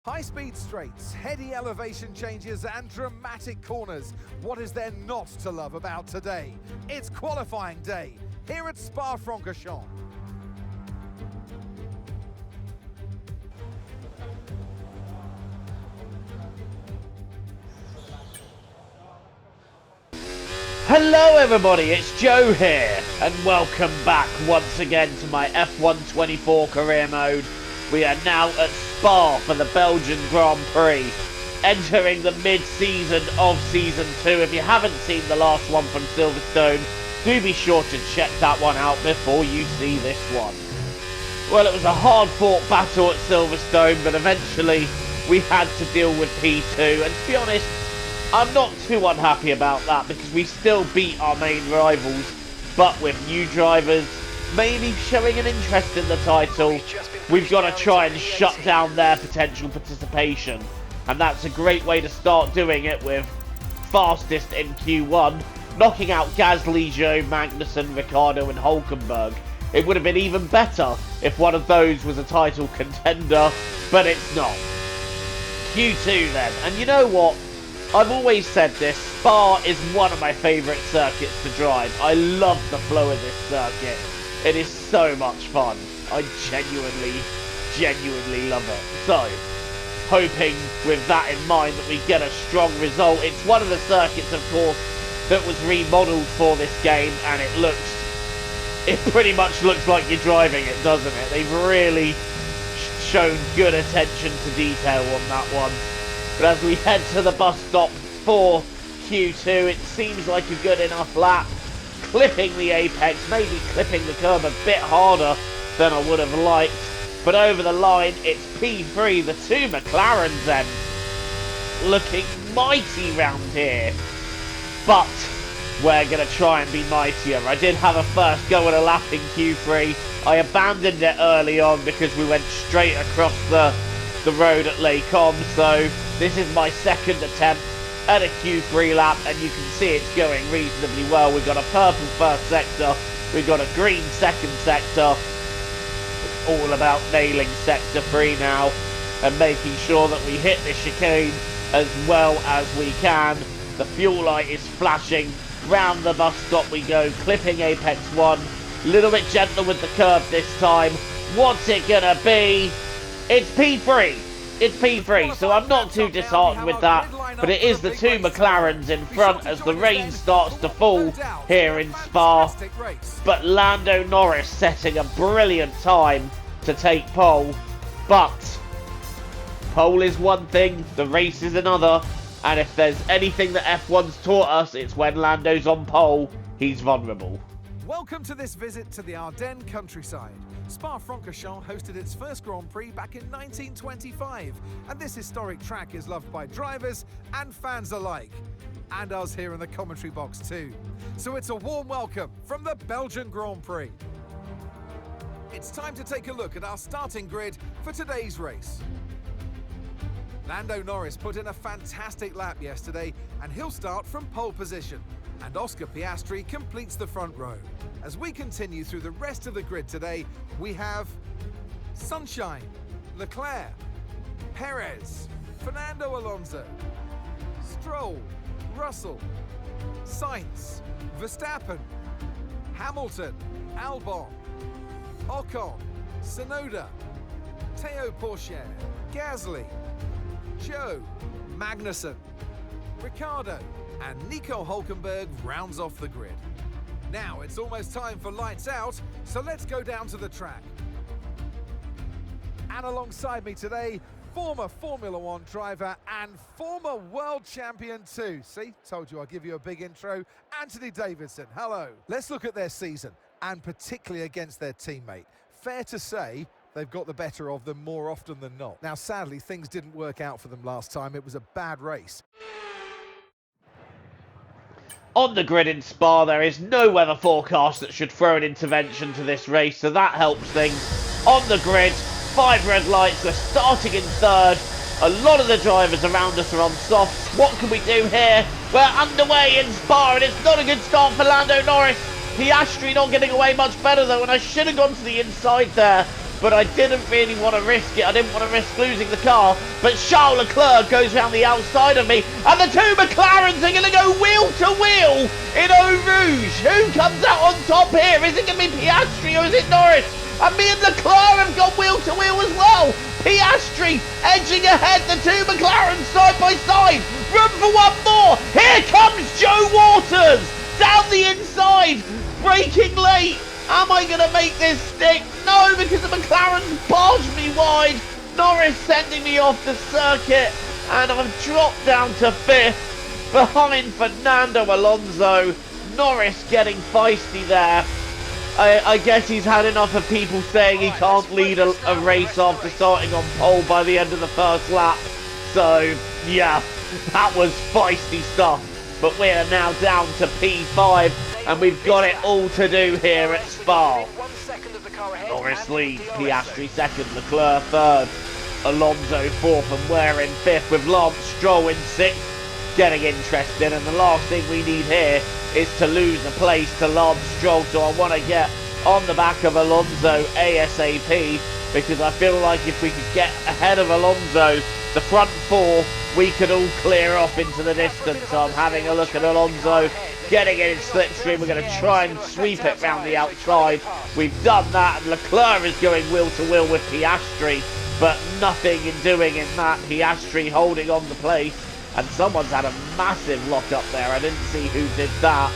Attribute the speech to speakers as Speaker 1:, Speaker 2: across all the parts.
Speaker 1: High-speed straights, heady elevation changes and dramatic corners. What is there not to love about today? It's qualifying day here at Spa-Francorchamps.
Speaker 2: Hello everybody, it's Joe here, and welcome back once again to my F1 24 career mode. We are now at Spa for the Belgian Grand Prix, entering the mid-season of Season 2. If you haven't seen the last one from Silverstone, do be sure to check that one out before you see this one. Well, it was a hard-fought battle at Silverstone, but eventually we had to deal with P2, and to be honest, I'm not too unhappy about that because we still beat our main rivals, but with new drivers maybe showing an interest in the title, we've got to try and shut down their potential participation. And that's a great way to start doing it with fastest in Q1, knocking out Gasly, Zhou, Magnussen, Ricciardo and Hulkenberg. It would have been even better if one of those was a title contender, but it's not. Q2 then, and you know what? I've always said this, Spa is one of my favourite circuits to drive. I love the flow of this circuit. It is so much fun. I genuinely love it. So, hoping with that in mind that we get a strong result. It's one of the circuits, of course, that was remodelled for this game, and it pretty much looks like you're driving it, doesn't it? They've really shown good attention to detail on that one. But as we head to the bus stop for Q2, it seems like a good enough lap. Clipping the apex, maybe clipping the curb a bit harder than I would have liked. But over the line, it's P3, the two McLarens then. Looking mighty round here. But we're going to try and be mightier. I did have a first go at a lap in Q3. I abandoned it early on because we went straight across the road at Les Combes, so this is my second attempt at a Q3 lap, and you can see it's going reasonably well. We've got a purple first sector, we've got a green second sector. It's all about nailing sector 3 now and making sure that we hit the chicane as well as we can. The fuel light is flashing, round the bus stop we go, clipping apex 1, a little bit gentler with the curve this time. What's it gonna be? It's P3. It's P3, so I'm not too disheartened with that, but it is the two McLarens in front as the rain starts to fall here in Spa. But Lando Norris setting a brilliant time to take pole, but pole is one thing, the race is another, and if there's anything that F1's taught us, it's when Lando's on pole, he's vulnerable.
Speaker 1: Welcome to this visit to the Ardennes countryside. Spa-Francorchamps hosted its first Grand Prix back in 1925, and this historic track is loved by drivers and fans alike, and us here in the commentary box too. So it's a warm welcome from the Belgian Grand Prix. It's time to take a look at our starting grid for today's race. Lando Norris put in a fantastic lap yesterday, and he'll start from pole position. And Oscar Piastri completes the front row. As we continue through the rest of the grid today, we have Sunshine, Leclerc, Perez, Fernando Alonso, Stroll, Russell, Sainz, Verstappen, Hamilton, Albon, Ocon, Tsunoda, Théo Pourchaire, Gasly, Zhou, Magnussen, Ricciardo, and Nico Hulkenberg rounds off the grid. Now it's almost time for lights out, so let's go down to the track. And alongside me today, former Formula One driver and former world champion too. See, told you I'll give you a big intro. Anthony Davidson, hello. Let's look at their season, and particularly against their teammate. Fair to say, they've got the better of them more often than not. Now, sadly, things didn't work out for them last time. It was a bad race.
Speaker 2: On the grid in Spa, there is no weather forecast that should throw an intervention to this race, so that helps things. On the grid, 5 red lights, we're starting in third. A lot of the drivers around us are on soft. What can we do here? We're underway in Spa, and it's not a good start for Lando Norris. Piastri not getting away much better though, and I should have gone to the inside there. but I didn't really want to risk it. I didn't want to risk losing the car, but Charles Leclerc goes around the outside of me, and the two McLarens are going to go wheel to wheel in Eau Rouge. Who comes out on top here? Is it going to be Piastri or is it Norris? And me and Leclerc have got wheel to wheel as well. Piastri edging ahead, the two McLarens side by side. Room for one more. Here comes Joe Waters down the inside, braking late. Am I going to make this stick? No, because the McLaren barged me wide. Norris sending me off the circuit, and I've dropped down to 5th behind Fernando Alonso. Norris getting feisty there. I guess he's had enough of people saying he can't lead a race after starting on pole by the end of the first lap. So, yeah, that was feisty stuff. But we're now down to P5, and we've got it all to do here at Spa. Norris leads, Piastri second, Leclerc third, Alonso fourth, and we're in 5th with Lance Stroll in 6th. Getting interesting, and the last thing we need here is to lose a place to Lance Stroll, so I want to get on the back of Alonso ASAP, because I feel like if we could get ahead of Alonso, the front 4, we could all clear off into the distance. So I'm having a look at Alonso, getting in his slipstream. We're going to try and sweep it round the outside. We've done that, and Leclerc is going wheel to wheel with Piastri, but nothing in doing in that. Piastri holding on the place, and someone's had a massive lock up there. I didn't see who did that,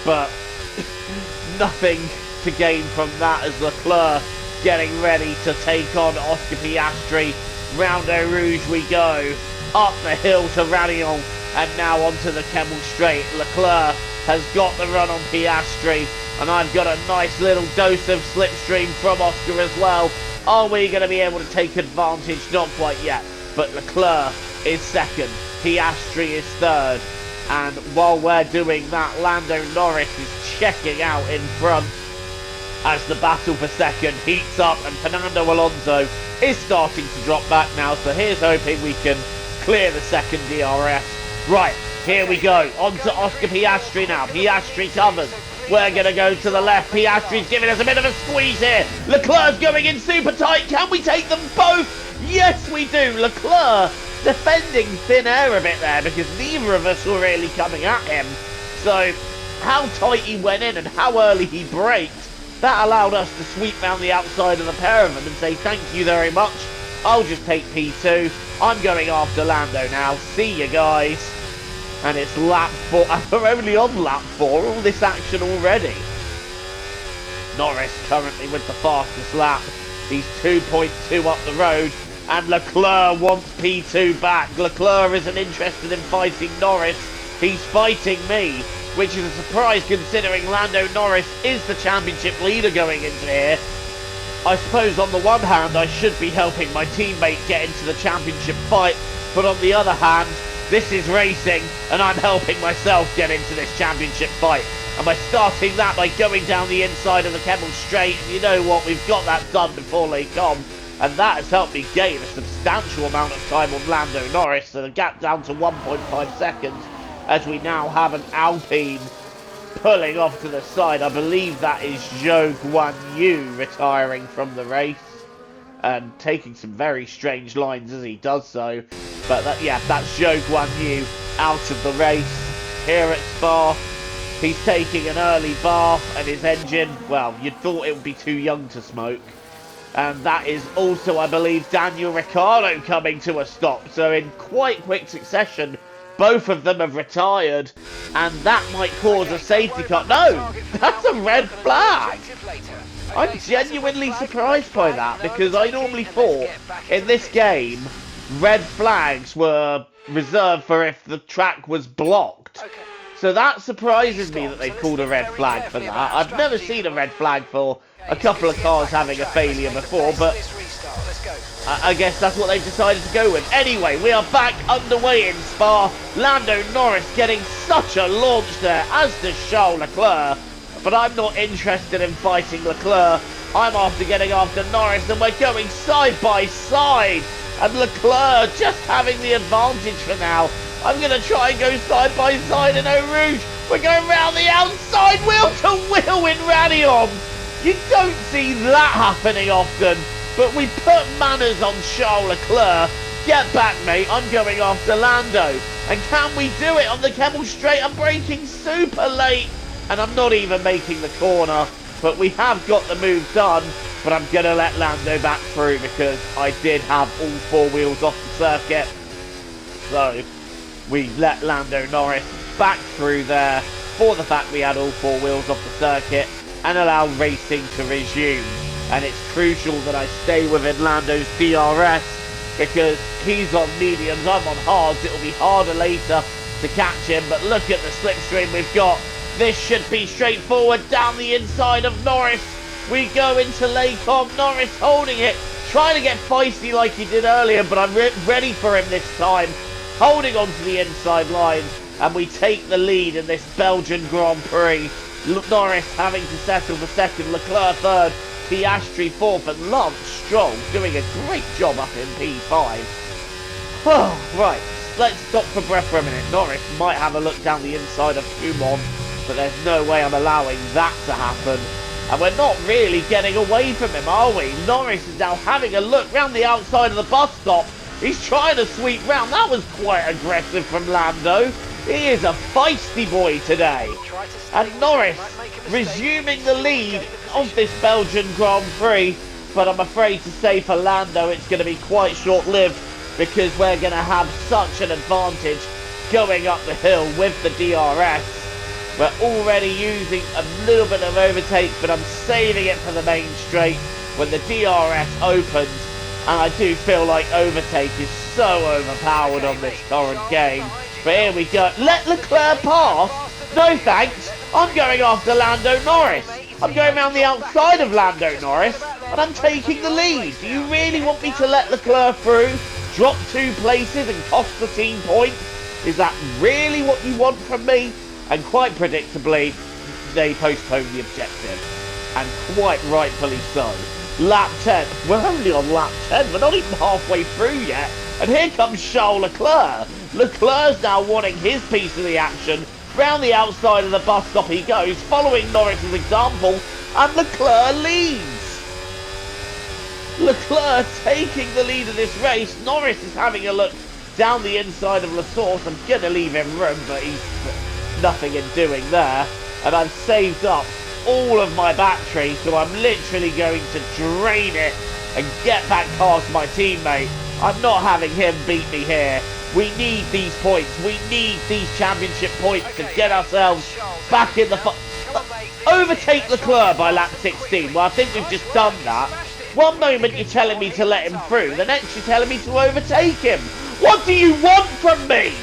Speaker 2: but nothing to gain from that as Leclerc getting ready to take on Oscar Piastri. Round Eau Rouge we go, up the hill to Radion, and now onto the Kemmel Straight. Leclerc has got the run on Piastri, and I've got a nice little dose of slipstream from Oscar as well. Are we going to be able to take advantage? Not quite yet, but Leclerc is second, Piastri is third, and while we're doing that, Lando Norris is checking out in front as the battle for second heats up, and Fernando Alonso is starting to drop back now, so here's hoping we can clear the second DRS. Right, here we go, on to Oscar Piastri now. Piastri covers. We're going to go to the left. Piastri's giving us a bit of a squeeze here. Leclerc's going in super tight. Can we take them both? Yes, we do. Leclerc defending thin air a bit there because neither of us were really coming at him. So how tight he went in and how early he braked, that allowed us to sweep round the outside of the pair of them and say thank you very much. I'll just take P2. I'm going after Lando now. See you guys. And it's lap 4. We're only on lap 4. All this action already. Norris currently with the fastest lap. He's 2.2 up the road. And Leclerc wants P2 back. Leclerc isn't interested in fighting Norris. He's fighting me, which is a surprise considering Lando Norris is the championship leader going into here. I suppose on the one hand I should be helping my teammate get into the championship fight, but on the other hand, this is racing and I'm helping myself get into this championship fight. And by starting that by going down the inside of the Kemmel Straight, and you know what, we've got that done before Les Combes, and that has helped me gain a substantial amount of time on Lando Norris, so the gap down to 1.5 seconds as we now have an Alpine pulling off to the side. I believe that is Zhou Guanyu retiring from the race and taking some very strange lines as he does so. But that's Zhou Guanyu out of the race here at Spa. He's taking an early bath and his engine, well, you'd thought it would be too young to smoke. And that is also, I believe, Daniel Ricciardo coming to a stop. So in quite quick succession, both of them have retired, and that might cause a safety car. No, that's a red flag. I'm genuinely surprised by that, because I normally thought in this game, red flags were reserved for if the track was blocked. So that surprises me that they pulled a red flag for that. I've never seen a red flag for a couple of cars having a failure before, but I guess that's what they've decided to go with. Anyway, we are back underway in Spa. Lando Norris getting such a launch there, as does Charles Leclerc. But I'm not interested in fighting Leclerc. I'm after getting after Norris, and we're going side by side. And Leclerc just having the advantage for now. I'm going to try and go side by side in Eau Rouge. We're going round the outside, wheel to wheel in Radion. You don't see that happening often. but we put manners on Charles Leclerc. Get back, mate, I'm going after Lando. And can we do it on the Kemmel Straight? I'm braking super late, and I'm not even making the corner, but we have got the move done. But I'm going to let Lando back through because I did have all four wheels off the circuit. So we let Lando Norris back through there for the fact we had all four wheels off the circuit and allow racing to resume. And it's crucial that I stay within Lando's DRS because he's on mediums, I'm on hards. It'll be harder later to catch him, but look at the slipstream we've got. This should be straightforward down the inside of Norris. We go into Lecom, Norris holding it, trying to get feisty like he did earlier, but I'm ready for him this time. Holding on to the inside line, and we take the lead in this Belgian Grand Prix. Norris having to settle for second, Leclerc third, Piastri fourth, and Lance Stroll doing a great job up in P5. Oh, right, let's stop for breath for a minute. Norris might have a look down the inside of Kumon, but there's no way I'm allowing that to happen. And we're not really getting away from him, are we? Norris is now having a look round the outside of the bus stop. He's trying to sweep round. That was quite aggressive from Lando. He is a feisty boy today. And Norris resuming the lead of this Belgian Grand Prix. But I'm afraid to say for Lando it's going to be quite short-lived because we're going to have such an advantage going up the hill with the DRS. We're already using a little bit of overtake, but I'm saving it for the main straight when the DRS opens. And I do feel like overtake is so overpowered on this current game. But here we go. Let Leclerc pass? No thanks. I'm going after Lando Norris. I'm going around the outside of Lando Norris, and I'm taking the lead. Do you really want me to let Leclerc through? Drop 2 places and cost the team points? Is that really what you want from me? And quite predictably, they postponed the objective. And quite rightfully so. Lap 10. We're only on lap 10. We're not even halfway through yet. And here comes Charles Leclerc. Leclerc's now wanting his piece of the action. Round the outside of the bus stop he goes, following Norris's example. And Leclerc leads. Leclerc taking the lead of this race. Norris is having a look down the inside of La Source. I'm going to leave him room, but he's nothing in doing there. And I've saved up all of my battery, so I'm literally going to drain it and get back past my teammate. I'm not having him beat me here. We need these points. We need these championship points to get ourselves back in the overtake Leclerc by lap 16. Well, I think we've just done that. One moment you're telling me to let him through, the next you're telling me to overtake him. What do you want from me?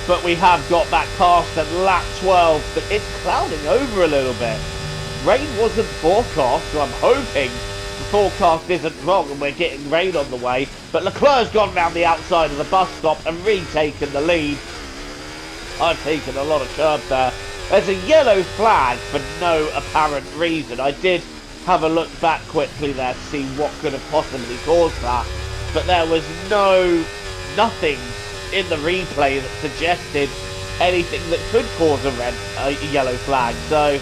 Speaker 2: But we have got back past at lap 12, but it's clouding over a little bit. Rain wasn't forecast, so I'm hoping the forecast isn't wrong and we're getting rain on the way. But Leclerc's gone round the outside of the bus stop and retaken the lead. I've taken a lot of curb there. There's a yellow flag for no apparent reason. I did have a look back quickly there to see what could have possibly caused that. But there was nothing in the replay that suggested anything that could cause a yellow flag. So,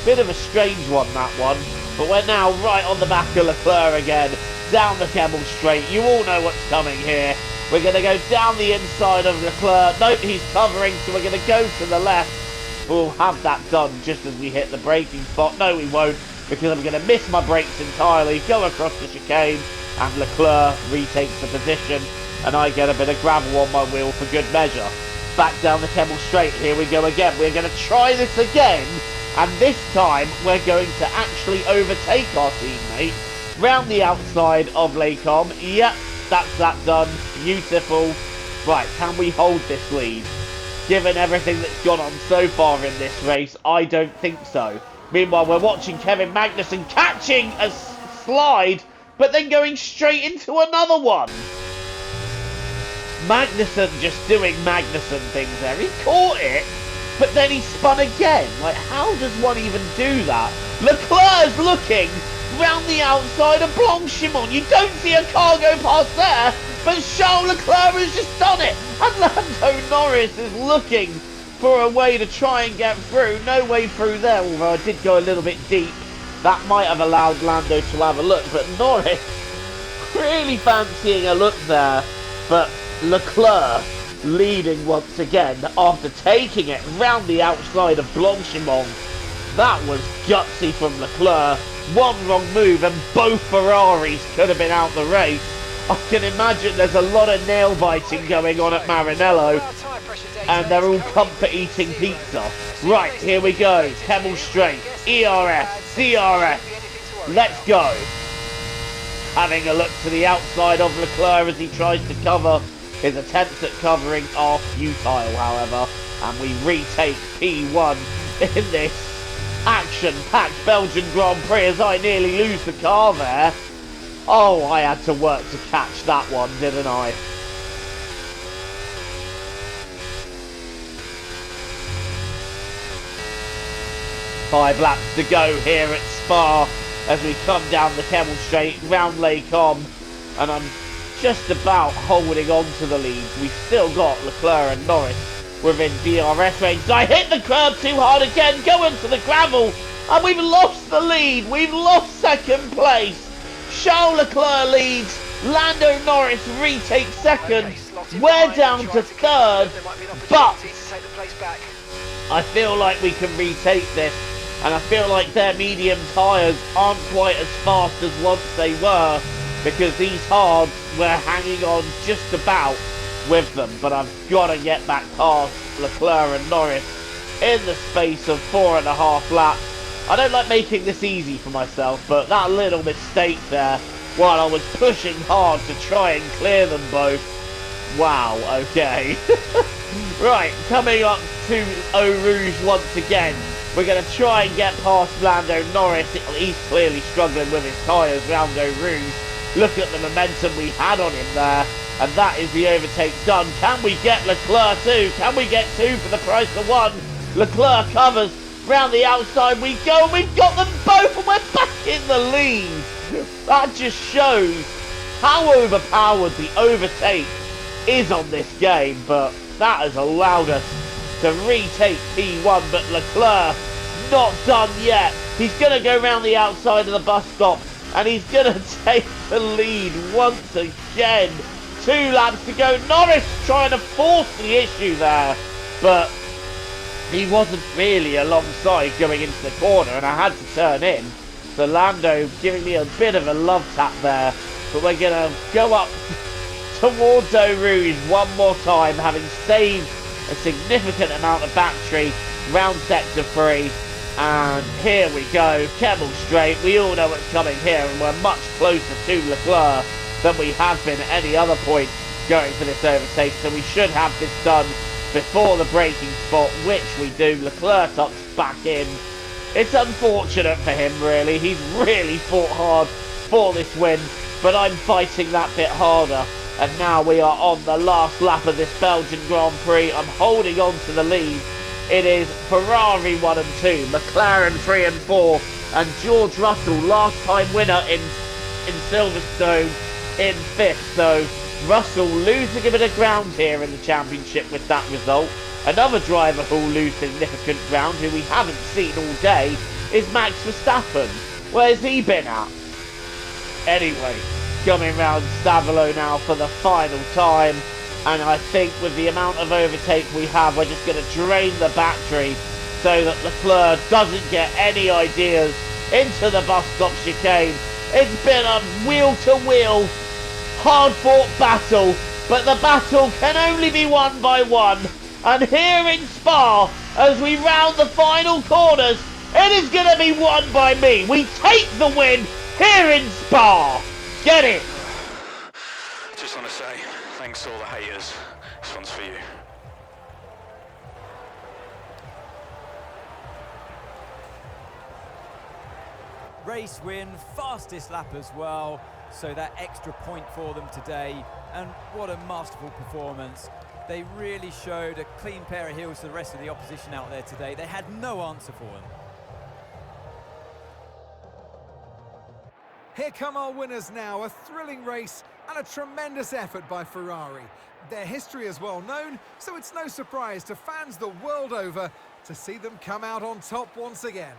Speaker 2: bit of a strange one, that one. But we're now right on the back of Leclerc again, down the Kemmel Straight. You all know what's coming here. We're going to go down the inside of Leclerc. Nope, he's covering, so we're going to go to the left. We'll have that done just as we hit the braking spot. No, we won't, because I'm going to miss my brakes entirely, go across the chicane, and Leclerc retakes the position. And I get a bit of gravel on my wheel for good measure. Back down the Kemmel Straight, here we go again. We're going to try this again, and this time we're going to actually overtake our teammate round the outside of Lecom. Yep, that's that done. Beautiful. Right, can we hold this lead? Given everything that's gone on so far in this race, I don't think so. Meanwhile, we're watching Kevin Magnussen catching a slide, but then going straight into another one. Magnussen just doing Magnussen things there. He caught it, but then he spun again. Like, how does one even do that? Leclerc's looking round the outside of Blanchimont. You don't see a car go past there, but Charles Leclerc has just done it. And Lando Norris is looking for a way to try and get through. No way through there, although I did go a little bit deep. That might have allowed Lando to have a look, but Norris really fancying a look there. But Leclerc leading once again after taking it round the outside of Blanchimont. That was gutsy from Leclerc. One wrong move and both Ferraris could have been out the race. I can imagine there's a lot of nail biting going on at Maranello, and they're all comfort eating pizza. Right, here we go. Kemmel Straight, ERS, DRS. Let's go. Having a look to the outside of Leclerc as he tries to cover. His attempts at covering are futile, however, and we retake P1 in this action-packed Belgian Grand Prix as I nearly lose the car there. Oh, I had to work to catch that one, didn't I? Five laps to go here at Spa as we come down the Kemmel Straight round Les Combes, and I'm just about holding on to the lead. We've still got Leclerc and Norris within DRS range. I hit the curb too hard again, going to the gravel, and we've lost the lead. We've lost second place. Charles Leclerc leads, Lando Norris retakes second, we're down to third, but I feel like we can retake this, and I feel like their medium tyres aren't quite as fast as once they were, because these hards were hanging on just about with them, but I've got to get back past Leclerc and Norris in the space of 4.5 laps. I don't like making this easy for myself, but that little mistake there while I was pushing hard to try and clear them both. Wow, okay. Right, coming up to Eau Rouge once again. We're going to try and get past Lando Norris. He's clearly struggling with his tyres round Eau Rouge. Look at the momentum we had on him there. And that is the overtake done. Can we get Leclerc too? Can we get two for the price of one? Leclerc covers. Round the outside we go, and we've got them both, and we're back in the lead. That just shows how overpowered the overtake is on this game, but that has allowed us to retake P1, but Leclerc not done yet. He's going to go round the outside of the bus stop, and he's going to take the lead once again. 2 laps to go. Norris trying to force the issue there, but he wasn't really alongside going into the corner, and I had to turn in. So Lando giving me a bit of a love tap there, but we're going to go up towards Eau Rouge one more time, having saved a significant amount of battery round sector 3. And here we go, Kemmel Straight. We all know what's coming here, and we're much closer to Leclerc than we have been at any other point going for this overtake, so we should have this done before the braking spot, which we do. Leclerc tucks back in. It's unfortunate for him, really. He's really fought hard for this win, but I'm fighting that bit harder. And now we are on the last lap of this Belgian Grand Prix. I'm holding on to the lead. It is Ferrari 1 and 2, McLaren 3 and 4, and George Russell, last time winner in Silverstone, in 5th. So Russell losing a bit of ground here in the championship with that result. Another driver who will lose significant ground, who we haven't seen all day, is Max Verstappen. Where's he been at? Anyway, coming round Stavelot now for the final time, and I think with the amount of overtake we have, we're just going to drain the battery so that Leclerc doesn't get any ideas into the bus stop chicane. It's been a wheel-to-wheel, hard-fought battle, but the battle can only be won by one. And here in Spa, as we round the final corners, it is going to be won by me. We take the win here in Spa. Get it?
Speaker 3: Just want to say thanks to all the haters. This one's for you.
Speaker 4: Race win, fastest lap as well, so that extra point for them today, and what a masterful performance. They really showed a clean pair of heels to the rest of the opposition out there today. They had no answer for them.
Speaker 1: Here come our winners now, a thrilling race and a tremendous effort by Ferrari. Their history is well known, so it's no surprise to fans the world over to see them come out on top once again.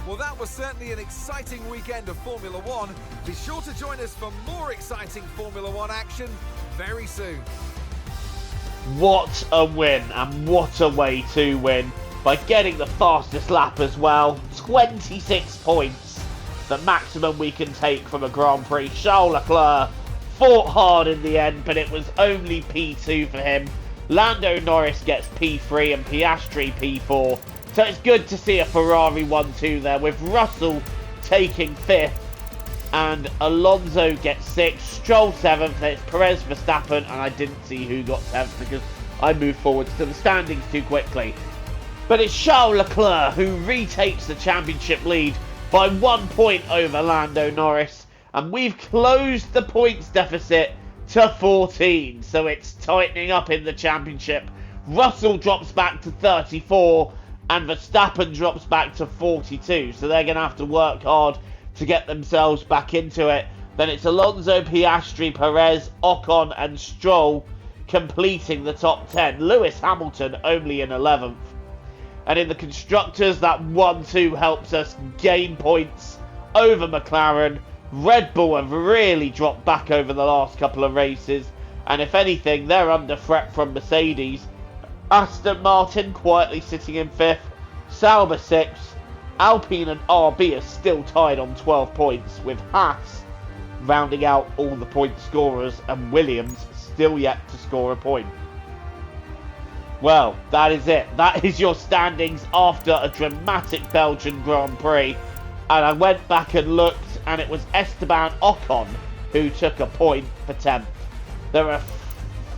Speaker 1: Well, that was certainly an exciting weekend of Formula One. Be sure to join us for more exciting Formula One action very soon.
Speaker 2: What a win, and what a way to win, by getting the fastest lap as well. 26 points, the maximum we can take from a Grand Prix. Charles Leclerc fought hard in the end, but it was only P2 for him. Lando Norris gets P3 and Piastri P4. So it's good to see a Ferrari 1-2 there, with Russell taking 5th and Alonso gets 6th, Stroll 7th, then it's Perez, Verstappen, and I didn't see who got 7th because I moved forwards to the standings too quickly. But it's Charles Leclerc who retakes the championship lead by 1 point over Lando Norris, and we've closed the points deficit to 14, so it's tightening up in the championship. Russell drops back to 34 and Verstappen drops back to 42, so they're going to have to work hard to get themselves back into it. Then it's Alonso, Piastri, Perez, Ocon and Stroll completing the top 10. Lewis Hamilton only in 11th. And in the Constructors, that 1-2 helps us gain points over McLaren. Red Bull have really dropped back over the last couple of races, and if anything, they're under threat from Mercedes. Aston Martin quietly sitting in 5th, Sauber 6th, Alpine and RB are still tied on 12 points, with Haas rounding out all the point scorers and Williams still yet to score a point. Well, that is it. That is your standings after a dramatic Belgian Grand Prix. And I went back and looked, and it was Esteban Ocon who took a point for 10th. There are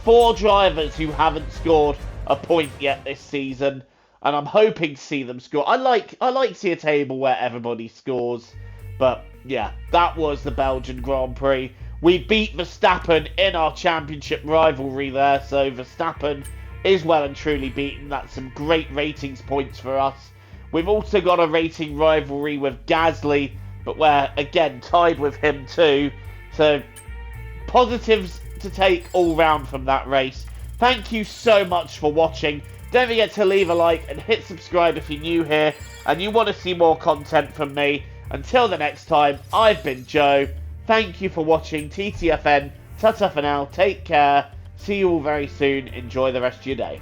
Speaker 2: 4 drivers who haven't scored a point yet this season, and I'm hoping to see them score. I like to see a table where everybody scores, but yeah, that was the Belgian Grand Prix. We beat Verstappen in our championship rivalry there, so Verstappen is well and truly beaten. That's some great ratings points for us. We've also got a rating rivalry with Gasly, but we're again tied with him too, so positives to take all round from that race. Thank you so much for watching. Don't forget to leave a like and hit subscribe if you're new here and you want to see more content from me. Until the next time, I've been Joe. Thank you for watching TTFN. Ta-ta for now. Take care. See you all very soon. Enjoy the rest of your day.